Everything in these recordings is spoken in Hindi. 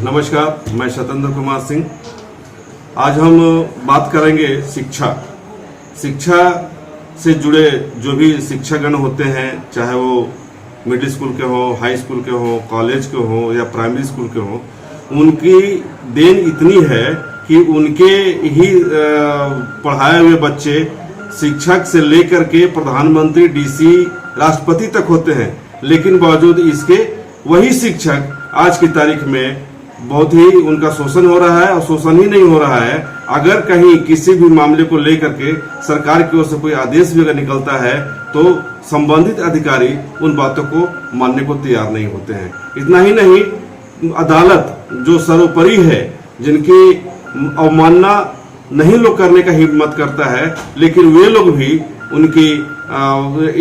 नमस्कार, मैं सतेंद्र कुमार सिंह। आज हम बात करेंगे शिक्षा से जुड़े जो भी शिक्षागण होते हैं, चाहे वो मिडिल स्कूल के हो, हाई स्कूल के हो, कॉलेज के हो या प्राइमरी स्कूल के हो। उनकी देन इतनी है कि उनके ही पढ़ाए हुए बच्चे शिक्षक से लेकर के प्रधानमंत्री, डीसी, राष्ट्रपति तक होते हैं। लेकिन बावजूद इसके वही शिक्षक आज की तारीख में बहुत ही उनका शोषण हो रहा है। और शोषण ही नहीं हो रहा है, अगर कहीं किसी भी मामले को लेकर के सरकार की ओर से कोई आदेश भी अगर निकलता है तो संबंधित अधिकारी उन बातों को मानने को तैयार नहीं होते हैं। इतना ही नहीं, अदालत जो सर्वोपरि है, जिनकी अवमानना नहीं लोग करने का हिम्मत करता है, लेकिन वे लोग भी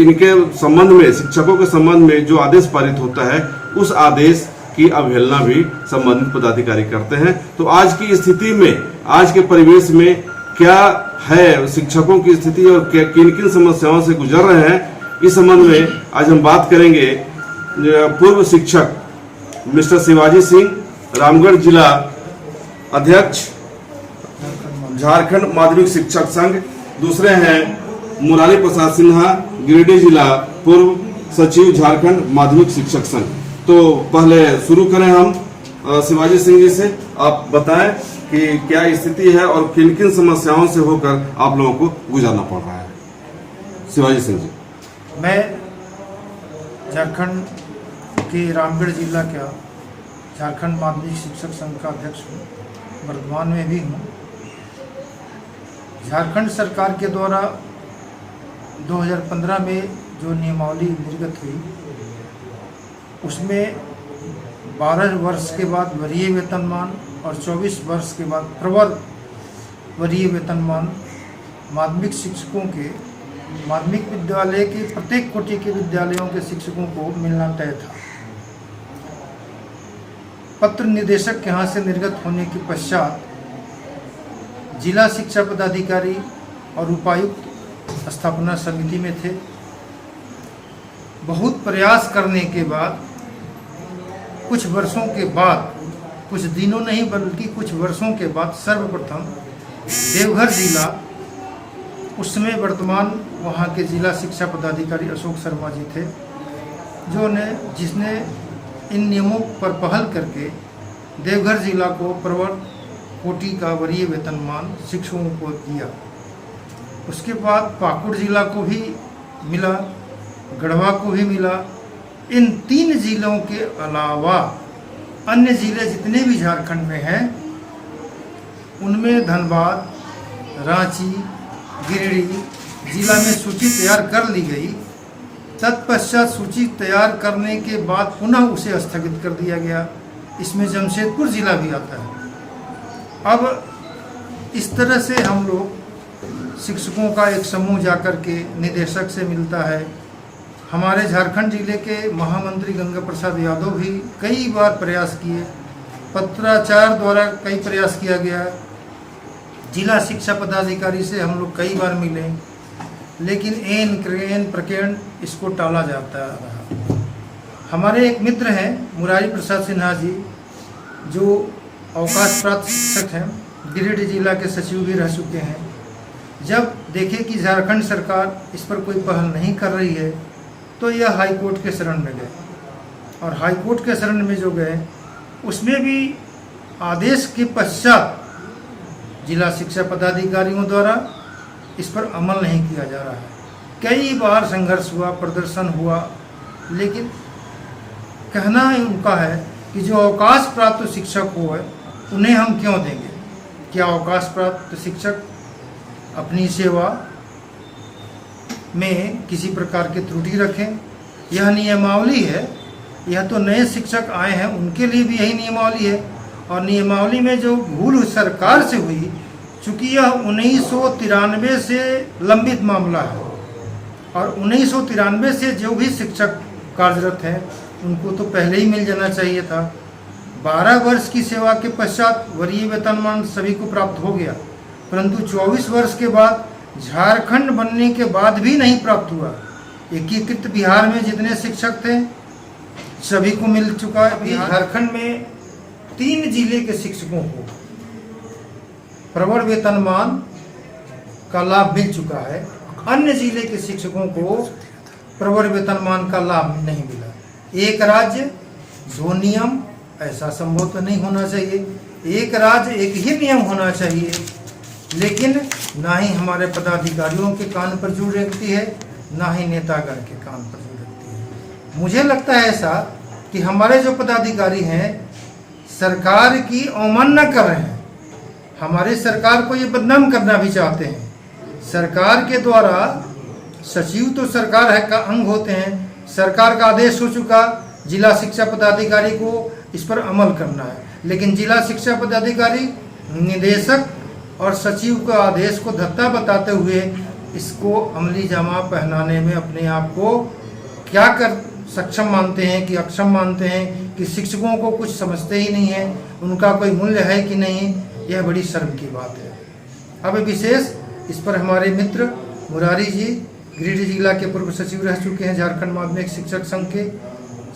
इनके संबंध में, शिक्षकों के संबंध में जो आदेश पारित होता है, उस आदेश की अवहेलना भी संबंधित पदाधिकारी करते हैं। तो आज की स्थिति में, आज के परिवेश में क्या है शिक्षकों की स्थिति और किन किन समस्याओं से गुजर रहे हैं, इस संबंध में आज हम बात करेंगे। पूर्व शिक्षक मिस्टर शिवाजी सिंह, रामगढ़ जिला अध्यक्ष, झारखंड माध्यमिक शिक्षक संघ। दूसरे हैं मुरारी प्रसाद सिन्हा, गिरिडीह जिला पूर्व सचिव, झारखंड माध्यमिक शिक्षक संघ। तो पहले शुरू करें हम शिवाजी सिंह जी से। आप बताएं कि क्या स्थिति है और किन किन समस्याओं से होकर आप लोगों को गुजरना पड़ रहा है। शिवाजी सिंह जी। मैं झारखंड के रामगढ़ जिला का झारखंड माध्यमिक शिक्षक संघ का अध्यक्ष हूँ, वर्तमान में भी हूँ। झारखंड सरकार के द्वारा 2015 में जो नियमावली निर्गत हुई, उसमें 12 वर्ष के बाद वरीय वेतनमान और 24 वर्ष के बाद प्रवर्ग वरीय वेतनमान माध्यमिक शिक्षकों के, माध्यमिक विद्यालय के प्रत्येक कोटि के विद्यालयों के शिक्षकों को मिलना तय था। पत्र निदेशक के यहाँ से निर्गत होने के पश्चात जिला शिक्षा पदाधिकारी और उपायुक्त स्थापना समिति में थे। बहुत प्रयास करने के बाद, कुछ वर्षों के बाद, कुछ दिनों नहीं बल्कि कुछ वर्षों के बाद, सर्वप्रथम देवघर जिला, उस समय वर्तमान वहाँ के जिला शिक्षा पदाधिकारी अशोक शर्मा जी थे, जिसने इन नियमों पर पहल करके देवघर जिला को प्रवर्ग कोटि का वरीय वेतनमान शिक्षकों को दिया। उसके बाद पाकुड़ जिला को भी मिला, गढ़वा को भी मिला। इन 3 जिलों के अलावा अन्य जिले जितने भी झारखंड में हैं, उनमें धनबाद, रांची, गिरिडीह जिला में सूची तैयार कर ली गई। तत्पश्चात सूची तैयार करने के बाद पुनः उसे स्थगित कर दिया गया। इसमें जमशेदपुर जिला भी आता है। अब इस तरह से हम लोग शिक्षकों का एक समूह जाकर के निदेशक से मिलता है। हमारे झारखंड जिले के महामंत्री गंगा प्रसाद यादव भी कई बार प्रयास किए, पत्राचार द्वारा कई प्रयास किया गया। जिला शिक्षा पदाधिकारी से हम लोग कई बार मिले, लेकिन एन प्रकरण इसको टाला जाता रहा। हमारे एक मित्र हैं मुरारी प्रसाद सिन्हा जी, जो अवकाश प्राप्त शिक्षक हैं, गिरिडीह जिला के सचिव भी रह चुके हैं। जब देखे कि झारखंड सरकार इस पर कोई पहल नहीं कर रही है, तो यह हाई कोर्ट के शरण में गए। और हाई कोर्ट के शरण में जो गए, उसमें भी आदेश के पश्चात जिला शिक्षा पदाधिकारियों द्वारा इस पर अमल नहीं किया जा रहा है। कई बार संघर्ष हुआ, प्रदर्शन हुआ, लेकिन कहना उनका है कि जो अवकाश प्राप्त शिक्षक हो उन्हें हम क्यों देंगे। क्या अवकाश प्राप्त शिक्षक अपनी सेवा में किसी प्रकार की त्रुटि रखें? यह नियमावली है। यह तो नए शिक्षक आए हैं, उनके लिए भी यही नियमावली है। और नियमावली में जो भूल सरकार से हुई, चूँकि यह 1993 से लंबित मामला है, और 1993 से जो भी शिक्षक कार्यरत हैं उनको तो पहले ही मिल जाना चाहिए था। 12 वर्ष की सेवा के पश्चात वरीय वेतनमान सभी को प्राप्त हो गया, परंतु 24 वर्ष के बाद झारखंड बनने के बाद भी नहीं प्राप्त हुआ। एकीकृत बिहार में जितने शिक्षक थे सभी को मिल चुका है। अभी झारखंड में 3 जिले के शिक्षकों को प्रवर वेतनमान का लाभ मिल चुका है, अन्य जिले के शिक्षकों को प्रवर वेतनमान का लाभ नहीं मिला। एक राज्य दो नियम, ऐसा संभव तो नहीं होना चाहिए। एक राज्य एक ही नियम होना चाहिए, लेकिन ना ही हमारे पदाधिकारियों के कान पर जू रखती है, ना ही नेतागण के कान पर जू रखती है। मुझे लगता है ऐसा कि हमारे जो पदाधिकारी हैं सरकार की अवमानना कर रहे हैं, हमारी सरकार को ये बदनाम करना भी चाहते हैं। सरकार के द्वारा सचिव तो सरकार है का अंग होते हैं, सरकार का आदेश हो चुका, जिला शिक्षा पदाधिकारी को इस पर अमल करना है, लेकिन जिला शिक्षा पदाधिकारी निदेशक और सचिव का आदेश को धत्ता बताते हुए इसको अमली जामा पहनाने में अपने आप को क्या कर सक्षम मानते हैं कि अक्षम मानते हैं, कि शिक्षकों को कुछ समझते ही नहीं है, उनका कोई मूल्य है कि नहीं, यह बड़ी शर्म की बात है। अब विशेष इस पर हमारे मित्र मुरारी जी गिरिडीह जिला के पूर्व सचिव रह चुके हैं झारखंड माध्यमिक शिक्षक संघ के,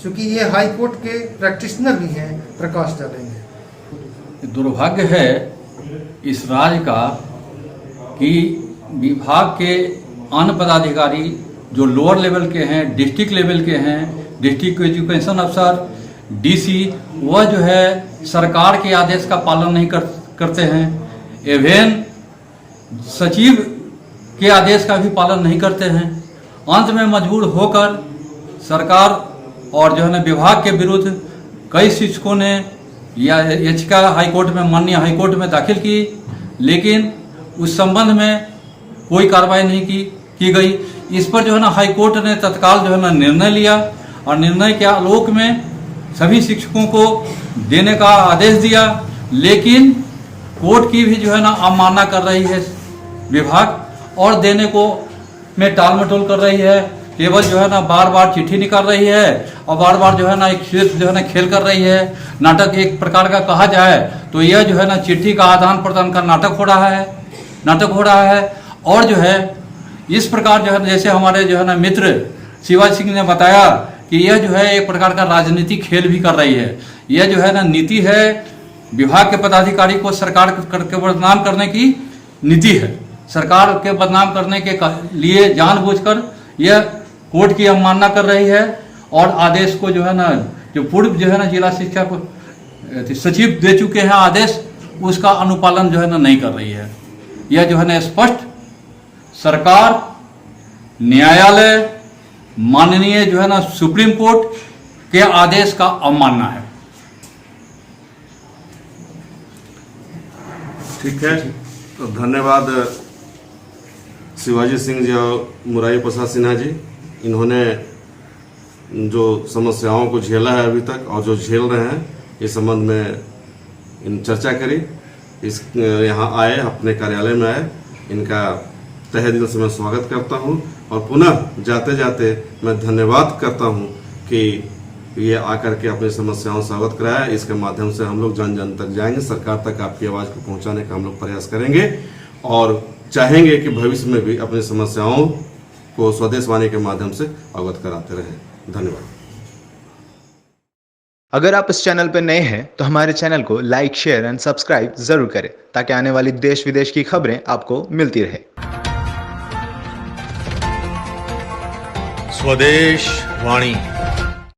चूँकि ये हाई कोर्ट के प्रैक्टिशनर भी हैं, प्रकाश डालेंगे। दुर्भाग्य है इस राज्य का कि विभाग के अन्य पदाधिकारी जो लोअर लेवल के हैं, डिस्ट्रिक्ट लेवल के हैं, डिस्ट्रिक्ट एजुकेशन अफसर, डीसी, वह जो है सरकार के आदेश का पालन नहीं करते हैं, एवं सचिव के आदेश का भी पालन नहीं करते हैं। अंत में मजबूर होकर सरकार और जो है ना विभाग के विरुद्ध कई शिक्षकों ने याचिका हाईकोर्ट में, माननीय हाईकोर्ट में दाखिल की, लेकिन उस संबंध में कोई कार्रवाई नहीं की गई। इस पर जो है ना हाईकोर्ट ने तत्काल जो है ना निर्णय लिया और निर्णय के आलोक में सभी शिक्षकों को देने का आदेश दिया, लेकिन कोर्ट की भी जो है ना अवमानना कर रही है विभाग और देने को में टाल मटोल कर रही है। केवल जो है ना बार बार चिट्ठी निकाल रही है और बार बार जो है ना एक जो है ना खेल कर रही है। नाटक एक प्रकार का कहा जाए तो यह जो है ना चिट्ठी का आदान प्रदान का नाटक हो रहा है। और जो है इस प्रकार जो है जैसे हमारे जो है ना मित्र शिवाजी सिंह ने बताया कि यह जो है एक प्रकार का राजनीतिक खेल भी कर रही है। यह जो है ना नीति है, विभाग के पदाधिकारी को सरकार के बदनाम करने की नीति है। सरकार के बदनाम करने के लिए जानबूझकर यह कोर्ट की अवमानना कर रही है और आदेश को जो है ना, जो पूर्व जो है ना जिला शिक्षा को सचिव दे चुके हैं आदेश, उसका अनुपालन जो है ना नहीं कर रही है। यह जो है ना स्पष्ट सरकार, न्यायालय, माननीय जो है ना सुप्रीम कोर्ट के आदेश का अवमानना है। ठीक है, तो धन्यवाद शिवाजी सिंह जी और मुरारी प्रसाद सिन्हा जी। इन्होंने जो समस्याओं को झेला है अभी तक और जो झेल रहे हैं, इस संबंध में इन चर्चा करी, इस यहाँ आए, अपने कार्यालय में आए, इनका तहे दिल से मैं स्वागत करता हूँ और पुनः जाते जाते मैं धन्यवाद करता हूँ कि ये आकर के अपनी समस्याओं से अवगत कराया। इसके माध्यम से हम लोग जन जन तक जाएंगे, सरकार तक आपकी आवाज़ को पहुँचाने का हम लोग प्रयास करेंगे और चाहेंगे कि भविष्य में भी अपनी समस्याओं को स्वदेश वाणी के माध्यम से अवगत कराते रहें। धन्यवाद। अगर आप इस चैनल पर नए हैं तो हमारे चैनल को लाइक, शेयर एंड सब्सक्राइब जरूर करें ताकि आने वाली देश विदेश की खबरें आपको मिलती रहे। स्वदेश वाणी।